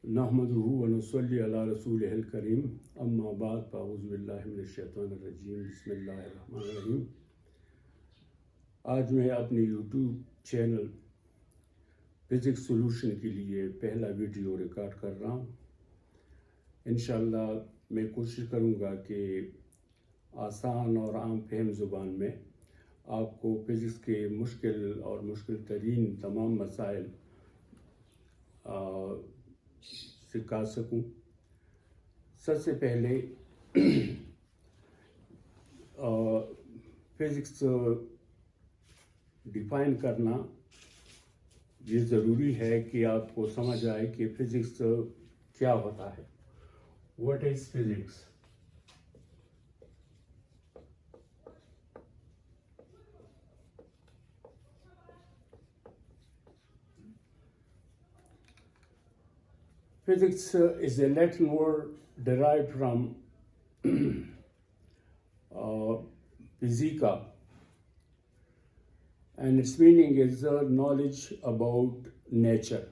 नहमदुहु व नुसल्ली अला रसूलिहिल करीम अम्मा बाद फ़अऊज़ु बिल्लाहि मिनश शैतानिर रजीम बिस्मिल्लाहिर रहमानिर रहीम। आज मैं अपने यूट्यूब चैनल फिज़िक्स सॉल्यूशन के लिए पहला वीडियो रिकॉर्ड कर रहा हूँ। इंशाअल्लाह मैं कोशिश करूँगा कि आसान और आम फहम ज़ुबान में आपको फ़िज़िक्स के मुश्किल और मुश्किल तरीन तमाम मसाइल सिखा सकूं। सबसे पहले फिज़िक्स डिफ़ाइन करना ये ज़रूरी है कि आपको समझ आए कि फ़िज़िक्स क्या होता है। What is physics? Physics is a Latin word derived from physica, and its meaning is knowledge about nature.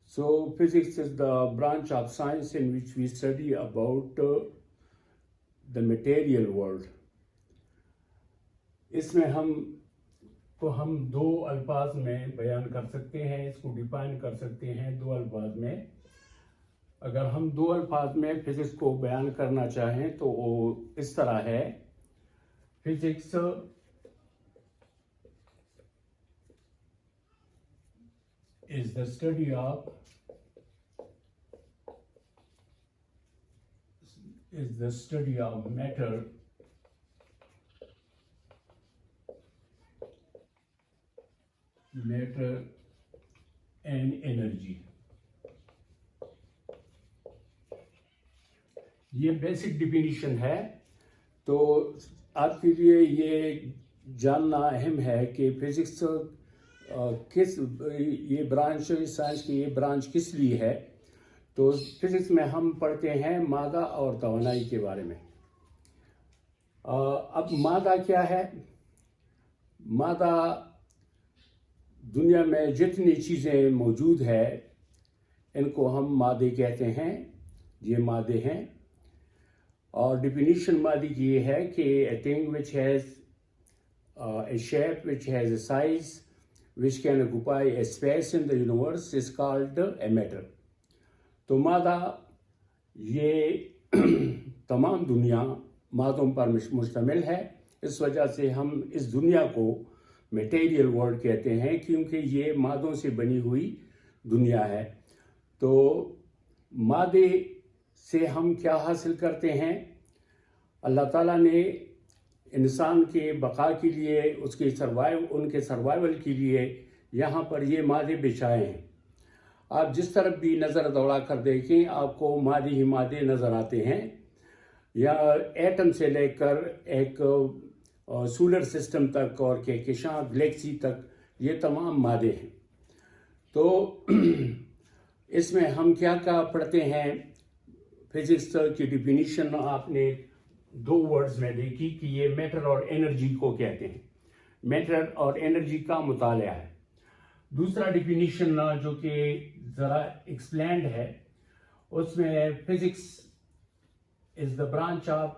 So physics is the branch of science in which we study about the material world. इसमें हम दो अल्फाज में बयान कर सकते हैं, इसको डिफाइन कर सकते हैं दो अल्फाज में। अगर हम दो अल्फाज में फिज़िक्स को बयान करना चाहें तो वो इस तरह है। Physics is the study of matter and energy। ये बेसिक डिफिनीशन है। तो आपके लिए ये जानना अहम है कि फिज़िक्स किस ये ब्रांच साइंस की ये ब्रांच किस लिए है। तो फिज़िक्स में हम पढ़ते हैं मादा और तवानाई के बारे में। अब मादा क्या है? मादा दुनिया में जितनी चीज़ें मौजूद है इनको हम मादे कहते हैं। ये मादे हैं। और डिफिनीशन मादी की ये है कि a thing which has a shape, which has a size, which can occupy a space in the universe is called a matter। तो मादा ये तमाम दुनिया मादों पर मुश्तमिल है। इस वजह से हम इस दुनिया को मटेरियल वर्ल्ड कहते हैं, क्योंकि ये मादों से बनी हुई दुनिया है। तो मादे से हम क्या हासिल करते हैं? अल्लाह ताला ने इंसान के बका के लिए, उनके सर्वाइवल के लिए यहाँ पर ये मादे बिछाए हैं। आप जिस तरफ भी नज़र दौड़ा कर देखें आपको मादे ही मादे नज़र आते हैं। या एटम से लेकर एक सोलर सिस्टम तक और कहकशां गैलेक्सी तक ये तमाम मादे हैं। तो इसमें हम क्या पढ़ते हैं? फिज़िक्स की डिफिनीशन आपने दो वर्ड्स में देखी कि ये मैटर और एनर्जी को कहते हैं। मैटर और एनर्जी का मुताला है। दूसरा डिफिनीशन जो कि ज़रा एक्सप्लेंड है, उसमें physics is the branch of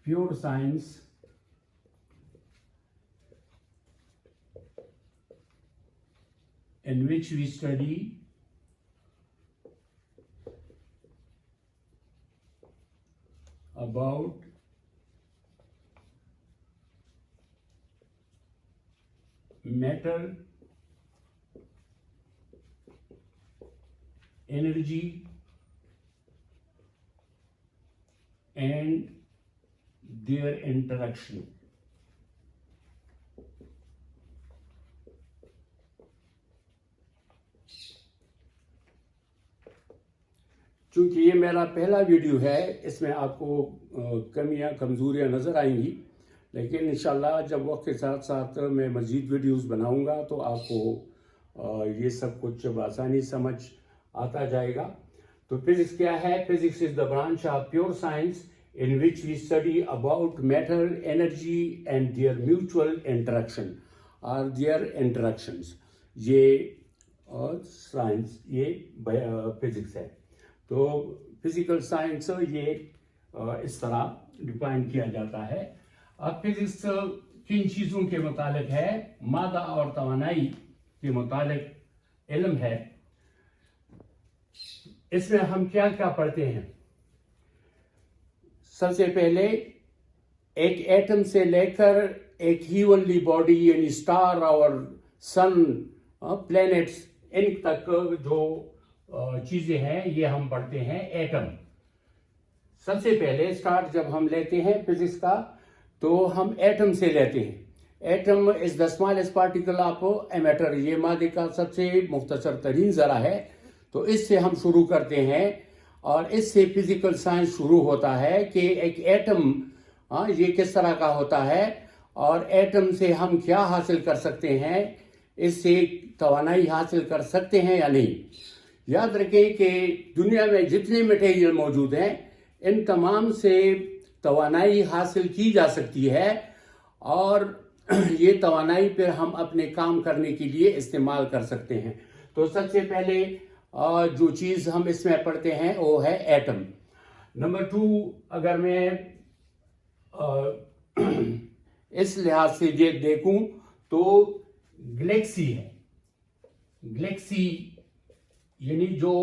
pure science in which we study about matter, energy and their interaction। चूँकि ये मेरा पहला वीडियो है, इसमें आपको कमियां कमज़ोरियां नज़र आएंगी, लेकिन इंशाल्लाह जब वक्त के साथ साथ मैं मज़ीद वीडियोस बनाऊंगा तो आपको ये सब कुछ आसानी समझ आता जाएगा। तो फिज़िक्स क्या है? Physics is the branch of pure science in which we study about matter, energy and their mutual interaction or their interactions. ये साइंस, ये फिजिक्स है. तो फिजिकल साइंस ये इस तरह डिफाइन किया जाता है. अब फिजिक्स किन चीज़ों के मुतालिक है? मादा और तवानाई के मुतालिक इल्म है. इसमें हम क्या क्या पढ़ते हैं? सबसे पहले एक एटम से लेकर एक हीवनली बॉडी यानी स्टार और सन, प्लैनेट्स, इन तक जो चीज़ें हैं ये हम पढ़ते हैं एटम. सबसे पहले स्टार्ट जब हम लेते हैं फिजिक्स का तो हम एटम से लेते हैं. Atom is the smallest particle of a matter. ये मादे का सबसे मुख्तसर तरीन ज़रा है. तो इससे हम शुरू करते हैं और इससे फिजिकल साइंस शुरू होता है कि एक एटम ये किस तरह का होता है और एटम से हम क्या हासिल कर सकते हैं, इससे तवानाई हासिल कर सकते हैं या नहीं. याद रखें कि दुनिया में जितने मटेरियल मौजूद हैं इन तमाम से तवानाई हासिल की जा सकती है और ये तवानाई फिर हम अपने काम करने के लिए इस्तेमाल कर सकते हैं. तो सबसे पहले जो चीज़ हम इसमें पढ़ते हैं वो है एटम. नंबर 2, अगर मैं इस लिहाज से ये देखूं तो गैलेक्सी है. गैलेक्सी यानी जो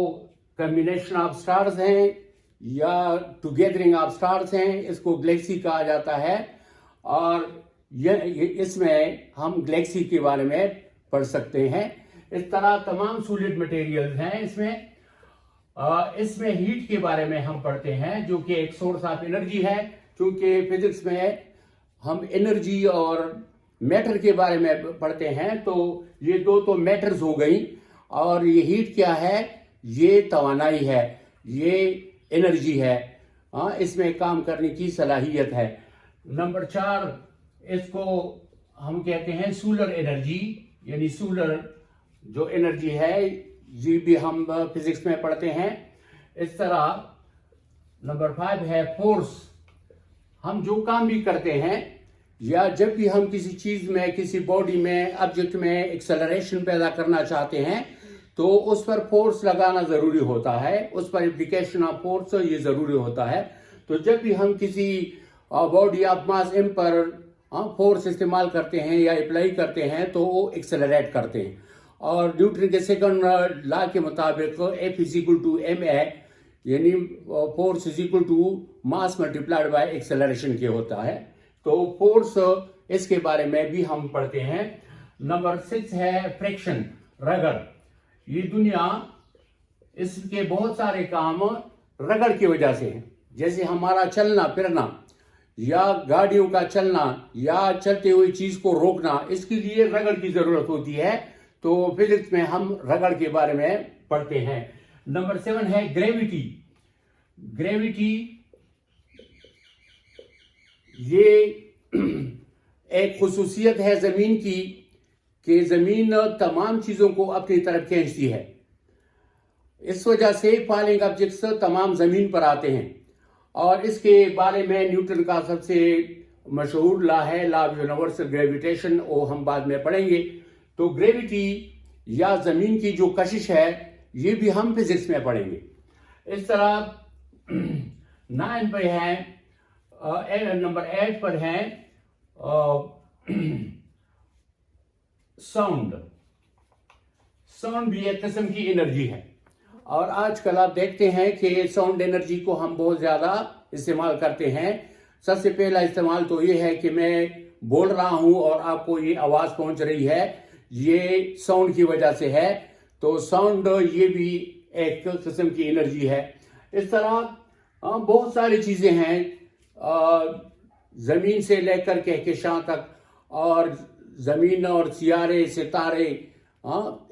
कम्बिनेशन ऑफ स्टार्स हैं या टुगेदरिंग ऑफ स्टार्स हैं, इसको गैलेक्सी कहा जाता है. और इसमें हम गैलेक्सी के बारे में पढ़ सकते हैं. इस तरह तमाम सॉलिड मटेरियल्स हैं इसमें. इसमें हीट के बारे में हम पढ़ते हैं जो कि एक सोर्स ऑफ एनर्जी है. क्योंकि फिजिक्स में हम एनर्जी और मैटर के बारे में पढ़ते हैं तो ये दो तो मैटर्स हो गई और ये हीट क्या है, ये तवानाई है, ये एनर्जी है. इसमें काम करने की सलाहियत है. नंबर 4, इसको हम कहते हैं सोलर एनर्जी, यानी सोलर जो एनर्जी है ये भी हम फिजिक्स में पढ़ते हैं. इस तरह नंबर 5 है फोर्स. हम जो काम भी करते हैं या जब भी हम किसी चीज़ में, किसी बॉडी में, ऑब्जेक्ट में एक्सेलरेशन पैदा करना चाहते हैं तो उस पर फोर्स लगाना ज़रूरी होता है. उस पर एप्लीकेशन ऑफ फोर्स ये ज़रूरी होता है. तो जब भी हम किसी बॉडी ऑफ मास एम पर फोर्स इस्तेमाल करते हैं या अप्लाई करते हैं तो वो एक्सेलरेट करते हैं. और न्यूटन के सेकंड लॉ के मुताबिक F = ma, यानी force = mass multiplied by acceleration के होता है. तो फोर्स इसके बारे में भी हम पढ़ते हैं. नंबर 6 है फ्रिक्शन, रगड़. ये दुनिया, इसके बहुत सारे काम रगड़ की वजह से हैं. जैसे हमारा चलना फिरना या गाड़ियों का चलना या चलते हुए चीज को रोकना, इसके लिए रगड़ की जरूरत होती है. तो फिजिक्स में हम रगड़ के बारे में पढ़ते हैं. नंबर 7 है ग्रेविटी. ग्रेविटी ये एक खुसूसियत है जमीन की कि जमीन तमाम चीजों को अपनी तरफ खींचती है. इस वजह से फॉलिंग ऑब्जेक्ट्स तमाम जमीन पर आते हैं. और इसके बारे में न्यूटन का सबसे मशहूर लॉ है लॉ ऑफ यूनिवर्सल ग्रेविटेशन, वो हम बाद में पढ़ेंगे. तो ग्रेविटी या जमीन की जो कशिश है ये भी हम फिजिक्स में पढ़ेंगे. इस तरह 9 पे है, नंबर 8 पर है साउंड. साउंड भी एक किस्म की एनर्जी है और आजकल आप देखते हैं कि साउंड एनर्जी को हम बहुत ज़्यादा इस्तेमाल करते हैं. सबसे पहला इस्तेमाल तो ये है कि मैं बोल रहा हूं और आपको ये आवाज़ पहुंच रही है, ये साउंड की वजह से है. तो साउंड ये भी एक किस्म की एनर्जी है. इस तरह बहुत सारी चीज़ें हैं ज़मीन से लेकर कहकशां तक, और ज़मीन और सियारे सितारे,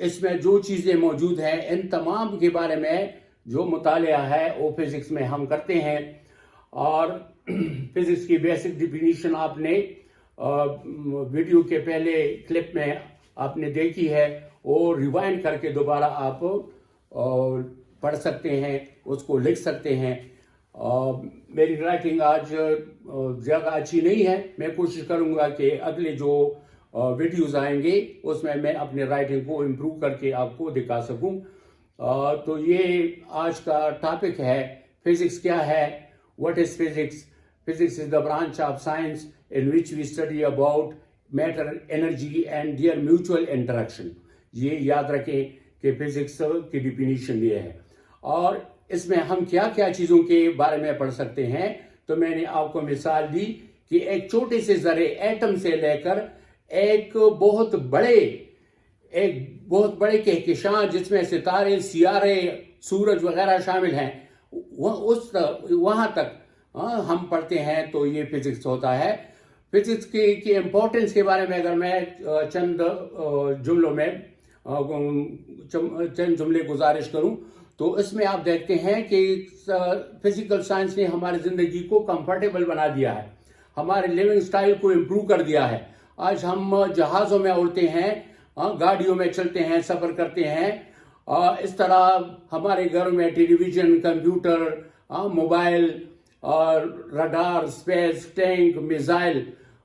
इसमें जो चीज़ें मौजूद हैं इन तमाम के बारे में जो मुतालिया है वो फिज़िक्स में हम करते हैं. और फिज़िक्स की बेसिक डिफिनीशन आपने वीडियो के पहले क्लिप में आपने देखी है, वो रिवाइंड करके दोबारा आप पढ़ सकते हैं, उसको लिख सकते हैं. میری رائٹنگ آج زیادہ اچھی نہیں ہے. میں کوشش کروں گا کہ اگلے جو ویڈیوز آئیں گے اس میں اپنے رائٹنگ کو امپروو کر کے آپ کو دکھا سکوں. تو یہ آج کا ٹاپک ہے فزکس کیا ہے. What is physics? Physics is the branch of science in which we study about matter, energy and their mutual interaction. یہ یاد رکھیں کہ فزکس کی ڈیفینیشن یہ ہے. اور اس میں ہم کیا کیا چیزوں کے بارے میں پڑھ سکتے ہیں. تو میں نے آپ کو مثال دی کہ ایک چھوٹے سے ذرے ایٹم سے لے کر ایک بہت بڑے کہکشاں جس میں ستارے، سیارے، سورج وغیرہ شامل ہیں، وہاں تک ہم پڑھتے ہیں. تو یہ فزکس ہوتا ہے. فزکس کی امپورٹنس کے بارے میں اگر میں چند جملے گزارش کروں تو اس میں آپ دیکھتے ہیں کہ فزیکل سائنس نے ہماری زندگی کو کمفرٹیبل بنا دیا ہے، ہمارے لیونگ سٹائل کو امپروو کر دیا ہے. آج ہم جہازوں میں اڑتے ہیں، گاڑیوں میں چلتے ہیں، سفر کرتے ہیں. اس طرح ہمارے گھروں میں ٹیلی ویژن، کمپیوٹر، موبائل اور رڈار، اسپیس، ٹینک، میزائل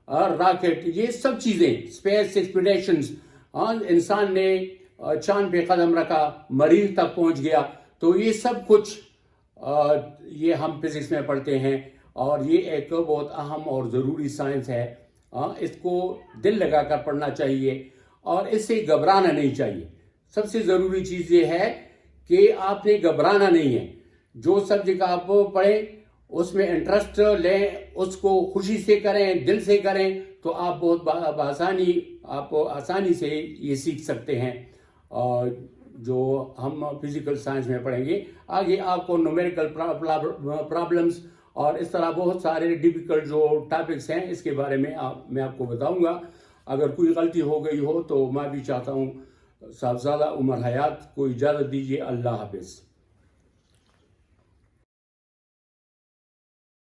اور راکٹ، یہ سب چیزیں، اسپیس ایکسپیڈیشنز، انسان نے چاند پہ قدم رکھا، مریخ تک پہنچ گیا. تو یہ سب کچھ یہ ہم فزکس میں پڑھتے ہیں. اور یہ ایک بہت اہم اور ضروری سائنس ہے. اس کو دل لگا کر پڑھنا چاہیے اور اس سے گھبرانا نہیں چاہیے. سب سے ضروری چیز یہ ہے کہ آپ نے گھبرانا نہیں ہے. جو سبجیکٹ آپ پڑھیں اس میں انٹرسٹ لیں، اس کو خوشی سے کریں، دل سے کریں، تو آپ بہت آسانی سے یہ سیکھ سکتے ہیں. اور جو ہم فزیکل سائنس میں پڑھیں گے آگے آپ کو نومیریکل پرابلمز اور اس طرح بہت سارے ڈیفیکلٹ جو ٹاپکس ہیں اس کے بارے میں میں آپ کو بتاؤں گا. اگر کوئی غلطی ہو گئی ہو تو میں بھی چاہتا ہوں صاحبزادہ عمر حیات کو اجازت دیجیے. اللہ حافظ.